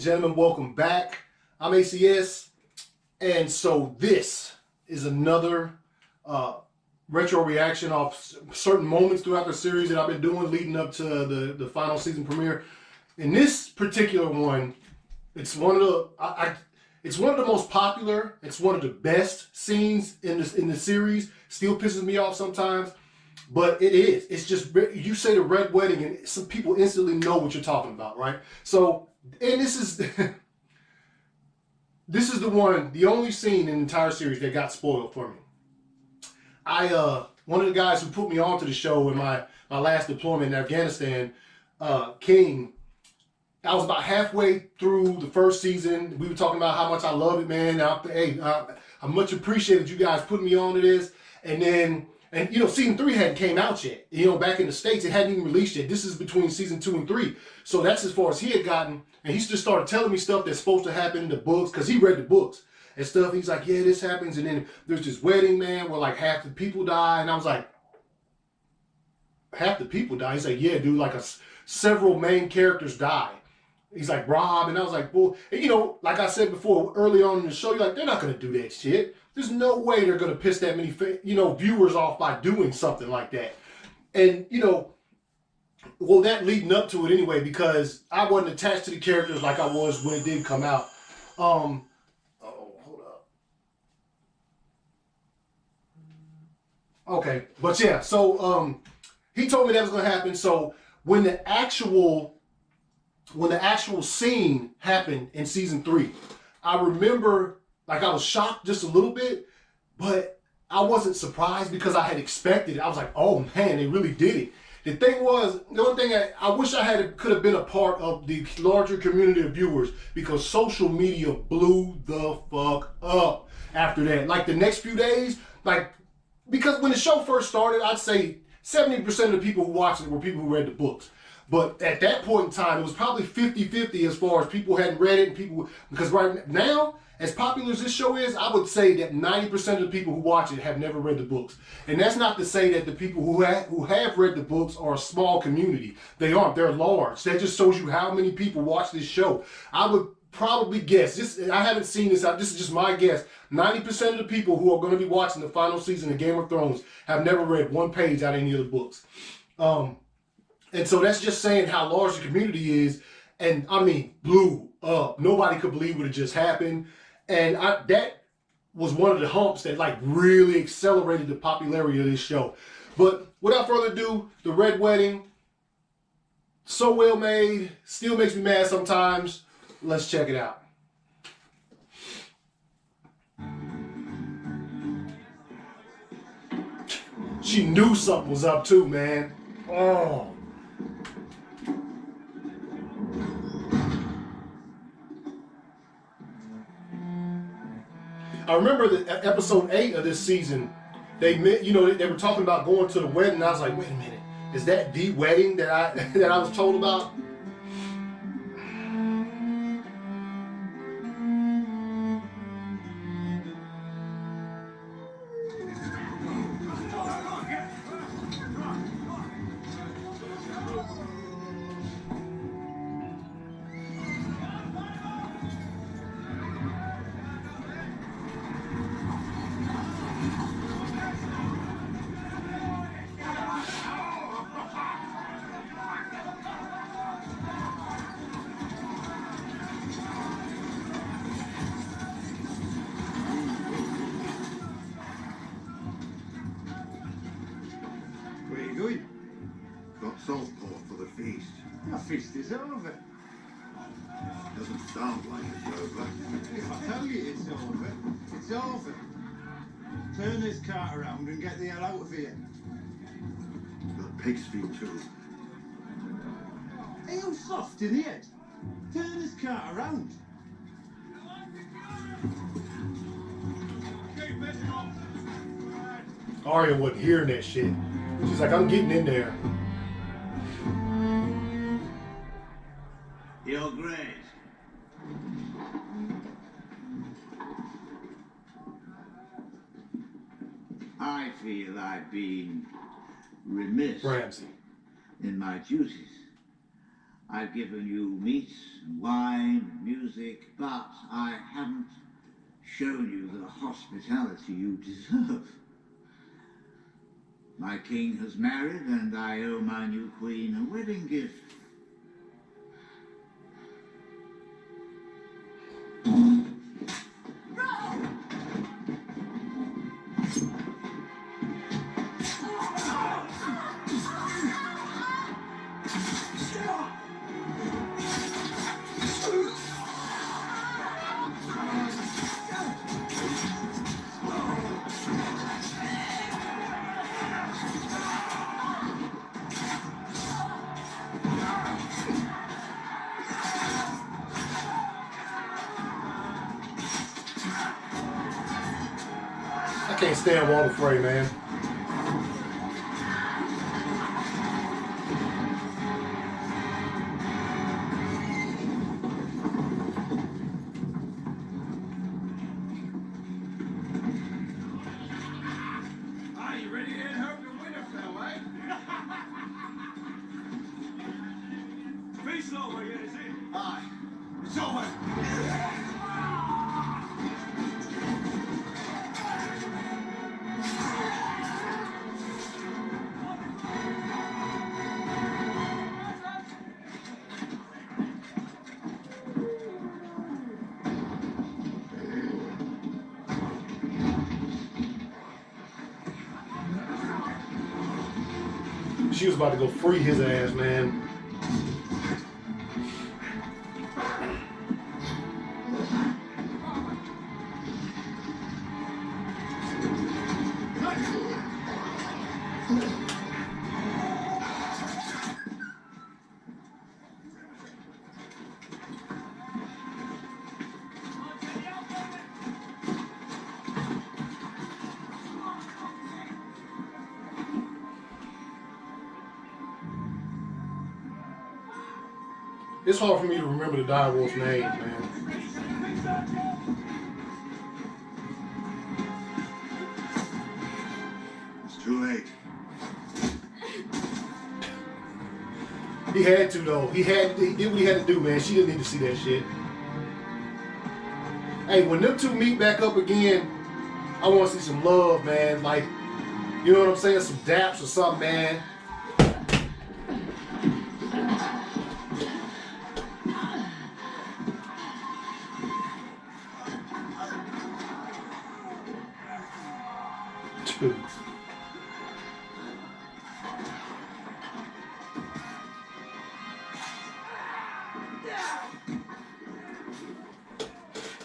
gentlemen, welcome back. I'm ACS, and so this is another retro reaction of certain moments throughout the series that I've been doing leading up to the final season premiere. In this particular one, it's one of the it's one of the most popular. It's one of the best scenes in the series. Still pisses me off sometimes, but it is. It's just, you say the red wedding, and some people instantly know what you're talking about, right? So, and this is this is the only scene in the entire series that got spoiled for me. One of the guys who put me onto the show in my last deployment in Afghanistan, King, I was about halfway through the first season. We were talking about how much I love it, man. I much appreciated you guys putting me on to this. And then, you know, season 3 hadn't came out yet. You know, back in the States, it hadn't even released yet. This is between season 2 and 3. So that's as far as he had gotten. And he just started telling me stuff that's supposed to happen in the books, because he read the books and stuff. He's like, yeah, this happens. And then there's this wedding, man, where like half the people die. And I was like, half the people die? He's like, yeah, dude, like several main characters die. He's like, Rob, and I was like, well, and you know, like I said before, early on in the show, you're like, they're not going to do that shit. There's no way they're going to piss that many, viewers off by doing something like that. And, you know, well, that leading up to it anyway, because I wasn't attached to the characters like I was when it did come out. Oh, hold up. Okay, but yeah, so he told me that was going to happen. So when the actual scene happened in season 3, I remember, like, I was shocked just a little bit, but I wasn't surprised because I had expected it. I was like, oh man, they really did it. The thing was, the only thing I wish I could have been a part of the larger community of viewers, because social media blew the fuck up after that. Like the next few days, like, because when the show first started, I'd say 70% of the people who watched it were people who read the books. But at that point in time, it was probably 50-50 as far as people hadn't read it and people, because right now, as popular as this show is, I would say that 90% of the people who watch it have never read the books. And that's not to say that the people who have read the books are a small community. They aren't. They're large. That just shows you how many people watch this show. I would probably guess, I haven't seen this out, this is just my guess, 90% of the people who are going to be watching the final season of Game of Thrones have never read one page out of any of the books. And so that's just saying how large the community is. And I mean, blew up. Nobody could believe what had just happened. And that was one of the humps that like really accelerated the popularity of this show. But without further ado, the Red Wedding, so well made, still makes me mad sometimes. Let's check it out. She knew something was up too, man. Oh. I remember that episode 8 of this season, they were talking about going to the wedding, and I was like, wait a minute, is that the wedding that I was told about? Got Southport for the feast. The feast is over. Doesn't sound like it's over. If I tell you it's over, it's over. Turn this cart around and get the hell out of here. Got pig's feet too. Are you soft in the head? Turn this cart around. Arya wasn't hearing that shit. She's like, I'm getting in there. Your Grace. I feel I've been remiss Ramsey. in my duties. I've given you meat and wine and music, but I haven't shown you the hospitality you deserve. My king has married, and I owe my new queen a wedding gift. I can't stand Walter Frey, man. Are you ready to head home to Winterfell, eh? Feast's over yet, is it? Aye. It's over. She was about to go free his ass, man. It's hard for me to remember the direwolf's name, man. It's too late. He had to, though. He did what he had to do, man. She didn't need to see that shit. Hey, when them two meet back up again, I want to see some love, man. Like, you know what I'm saying? Some daps or something, man. Dude.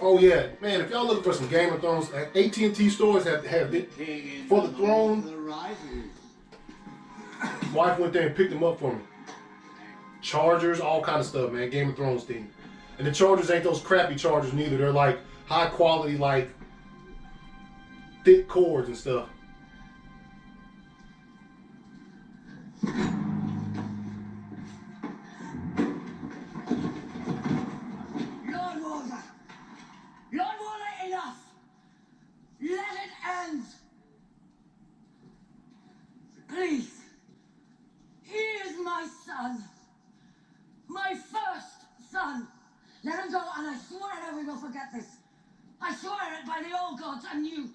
Oh yeah, man! If y'all looking for some Game of Thrones, AT&T stores have it for the throne. Wife went there and picked them up for me. Chargers, all kind of stuff, man. Game of Thrones theme, and the chargers ain't those crappy chargers neither. They're like high quality, like thick cords and stuff. Lord Water, enough! Let it end! Please, he is my son. My first son. Let him go, and I swear that we will forget this. I swear it by the old gods and you.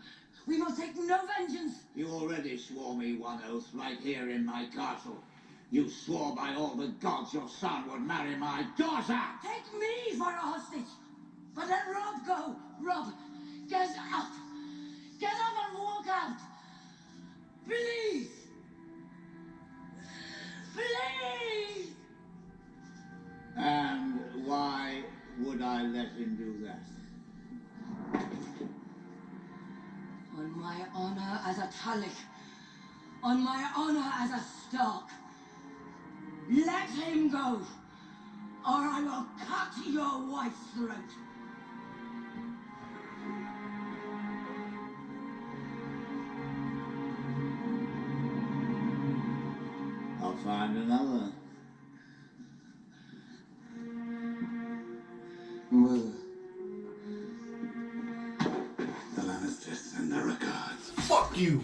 We will take no vengeance. You already swore me one oath right here in my castle. You swore by all the gods your son would marry my daughter. Take me for a hostage. But let Rob go. Rob, get up. Get up and walk out. Please. Please. And why would I let him do that? On my honor as a Tulloch. On my honor as a Stark. Let him go. Or I will cut your wife's throat. I'll find another. Mother. The Lannisters send their regards. Fuck you.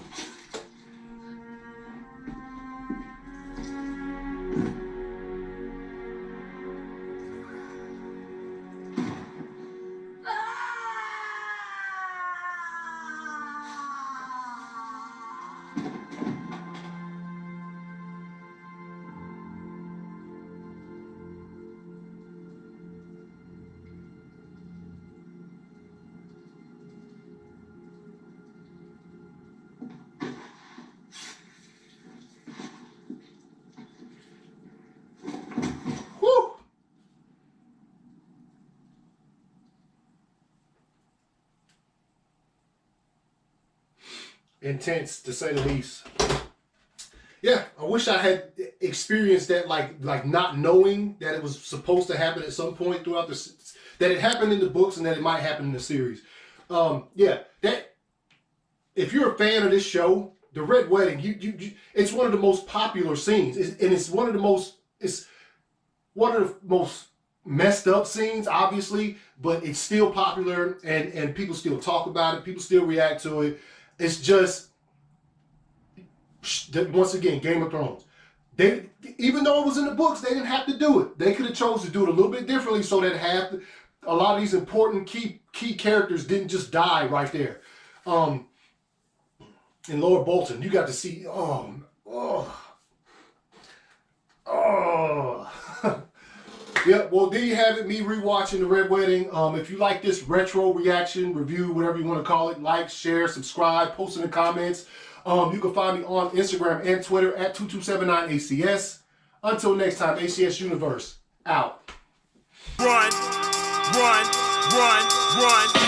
intense to say the least. Yeah, I wish I had experienced that, like not knowing that it was supposed to happen at some point throughout that it happened in the books and that it might happen in the series. Yeah, that if you're a fan of this show, the Red Wedding, it's one of the most popular scenes, it's one of the most messed up scenes, obviously, but it's still popular and people still talk about it, people still react to it. It's just, once again, Game of Thrones. Even though it was in the books, they didn't have to do it. They could have chose to do it a little bit differently so that a lot of these important key characters didn't just die right there. In Lord Bolton, you got to see, yeah, well, there you have it, me rewatching The Red Wedding. If you like this retro reaction, review, whatever you want to call it, like, share, subscribe, post in the comments. You can find me on Instagram and Twitter at 2279ACS. Until next time, ACS Universe, out. Run, run, run, run.